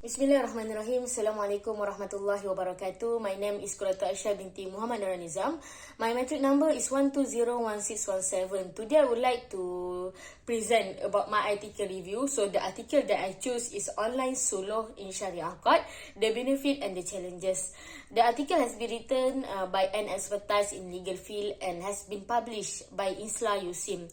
Bismillahirrahmanirrahim. Assalamualaikum warahmatullahi wabarakatuh. My name is Qurratu Aisya Binti Muhammad Noranizam. My metric number is 1201617. Today I would like to present about my article review. So the article that I choose is Online Suluh in Shariah Court, the benefit and the challenges. The article has been written by an expertise in legal field and has been published by Isla Yusim.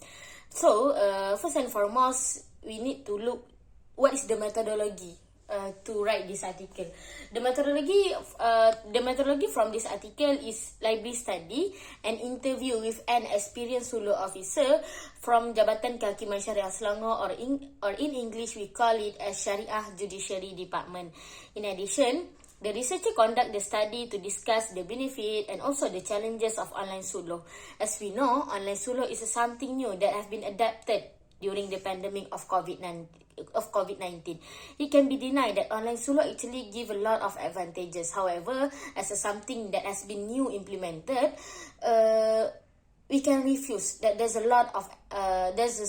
So first and foremost, we need to look what is the methodology to write this article. The methodology from this article is library study, an interview with an experienced suluh officer from Jabatan Kehakiman Syariah Selangor, or in English we call it as Shariah Judiciary Department. In addition, the researcher conduct the study to discuss the benefit and also the challenges of online suluh. As we know, online suluh is something new that has been adapted during the pandemic of COVID-19. It can be denied that online suluh actually give a lot of advantages. However, as something that has been new implemented, we can refuse that there's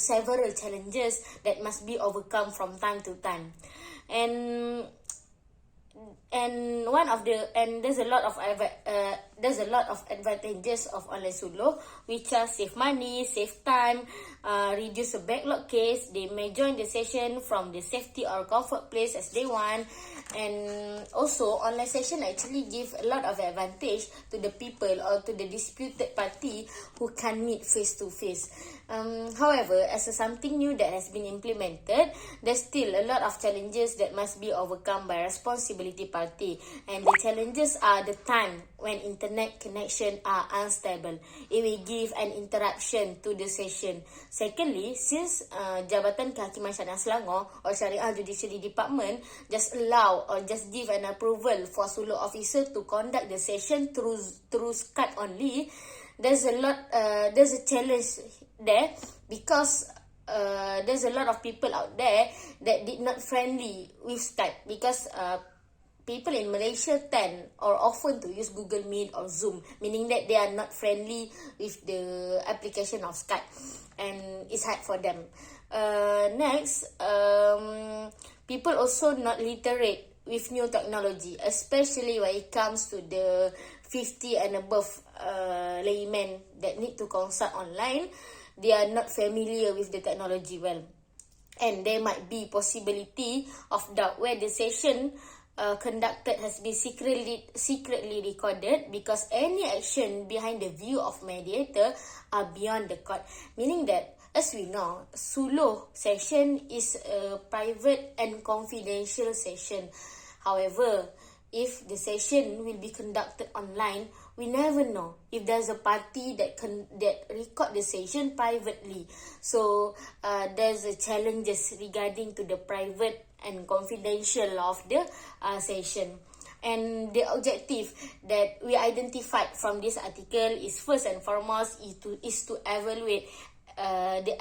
several challenges that must be overcome from time to time, and there's a lot of advantages of online suluh, which are save money, save time, reduce the backlog case. They may join the session from the safety or comfort place as they want, and also online session actually give a lot of advantage to the people or to the disputed party who can meet face to face. However, as something new that has been implemented, there's still a lot of challenges that must be overcome by responsibility party, and the challenges are the time when internet connection are unstable. It will give an interruption to the session. Secondly, since Jabatan Kehakiman Syariah Selangor or Shariah Judiciary Department just allow or just give an approval for suluh officer to conduct the session through Skype only, there's a challenge there, because there's a lot of people out there that did not friendly with Skype, because people in Malaysia tend or often to use Google Meet or Zoom, meaning that they are not friendly with the application of Skype, and it's hard for them. Next, people also not literate with new technology, especially when it comes to the 50 and above laymen that need to consult online. They are not familiar with the technology well, and there might be possibility of doubt where the session conducted has been secretly recorded, because any action behind the view of mediator are beyond the court. Meaning that, as we know, suluh session is a private and confidential session. However, if the session will be conducted online, we never know if there's a party that record the session privately. So there's a challenges regarding to the private and confidential of the session. And the objective that we identified from this article is, first and foremost, is to evaluate the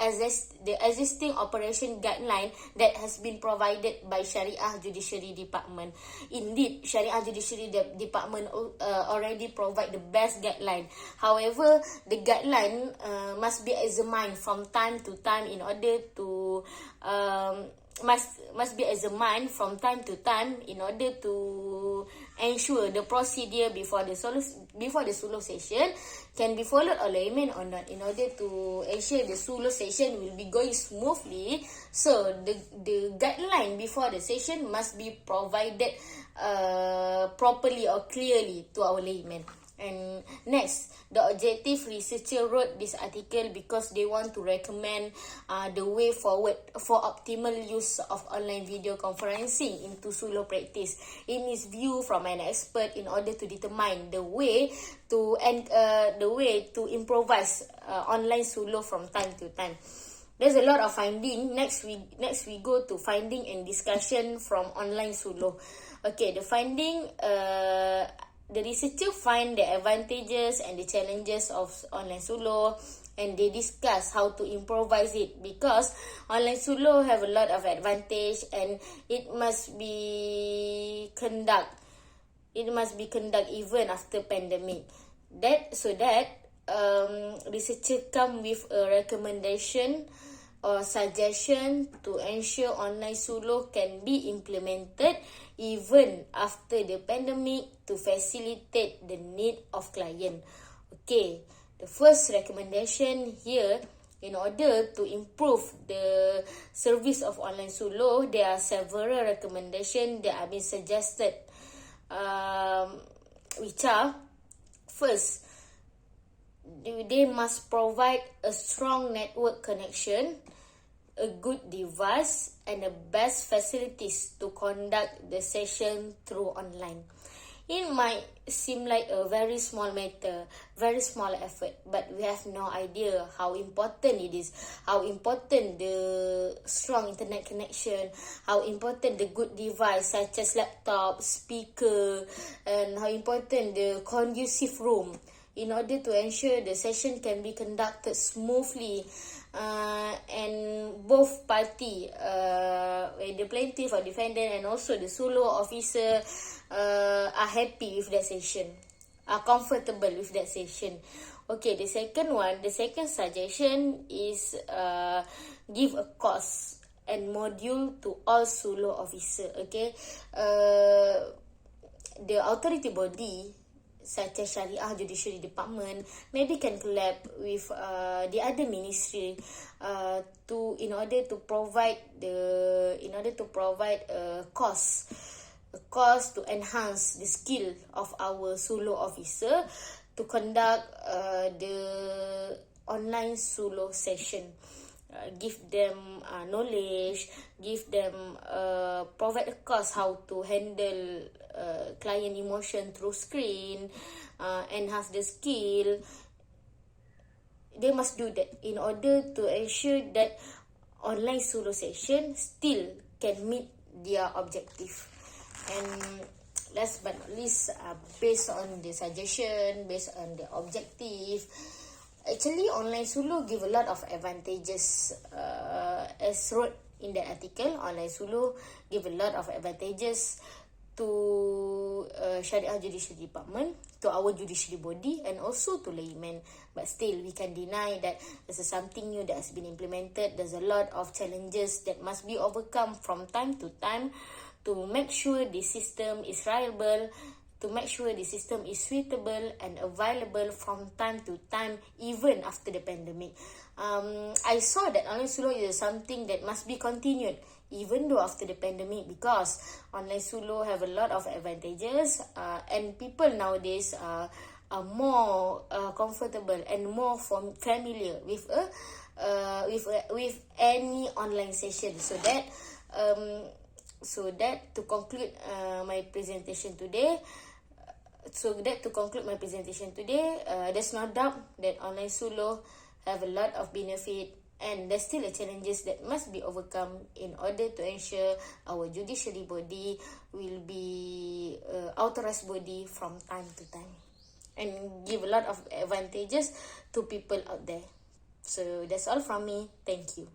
existing operation guideline that has been provided by Shariah Judiciary Department. Indeed, Shariah Judiciary Department already provide the best guideline. However, the guideline must be examined from time to time in order to must be examined from time to time in order to ensure the procedure before the suluh session can be followed or layman or not, in order to ensure the suluh session will be going smoothly. So the guideline before the session must be provided properly or clearly to our laymen. And next, the objective researcher wrote this article because they want to recommend the way forward for optimal use of online video conferencing into suluh practice, in his view from an expert, in order to determine the way to improvise online suluh from time to time. There's a lot of finding. Next we go to finding and discussion from online suluh. Okay, the finding. The researcher find the advantages and the challenges of online suluh, and they discuss how to improvise it, because online suluh have a lot of advantage, and it must be conduct even after pandemic. Researcher come with a recommendation or suggestion to ensure online suluh can be implemented even after the pandemic to facilitate the need of client. Okay, the first recommendation here, in order to improve the service of online suluh, there are several recommendations that have been suggested, which are, first, they must provide a strong network connection, a good device, and the best facilities to conduct the session through online. It might seem like a very small matter, very small effort, but we have no idea how important it is, how important the strong internet connection, how important the good device such as laptop, speaker, and how important the conducive room in order to ensure the session can be conducted smoothly, and both party, the plaintiff or defendant and also the suluh officer, are happy with that session, are comfortable with that session. Okay, the second suggestion is give a course and module to all suluh officer. Okay, the authority body such as Shariah Judiciary Department maybe can collab with the other ministry in order to provide a course to enhance the skill of our suluh officer to conduct the online suluh session. Give them knowledge, provide a course how to handle client emotion through screen, enhance the skill. They must do that in order to ensure that online suluh session still can meet their objective. And last but not least, based on the suggestion, based on the objective, actually online suluh give a lot of advantages, as wrote in that article. Online suluh give a lot of advantages to Shariah Judiciary Department, to our judiciary body, and also to laymen. But still, we can deny that this is something new that has been implemented. There's a lot of challenges that must be overcome from time to time to make sure the system is reliable, to make sure the system is suitable and available from time to time, even after the pandemic. I saw that online suluh is something that must be continued even though after the pandemic, because online suluh have a lot of advantages, and people nowadays are more comfortable and more familiar with any online session. So that to conclude my presentation today. There's no doubt that online suluh have a lot of benefit, and there's still a challenges that must be overcome in order to ensure our judiciary body will be authorized body from time to time, and give a lot of advantages to people out there. So that's all from me. Thank you.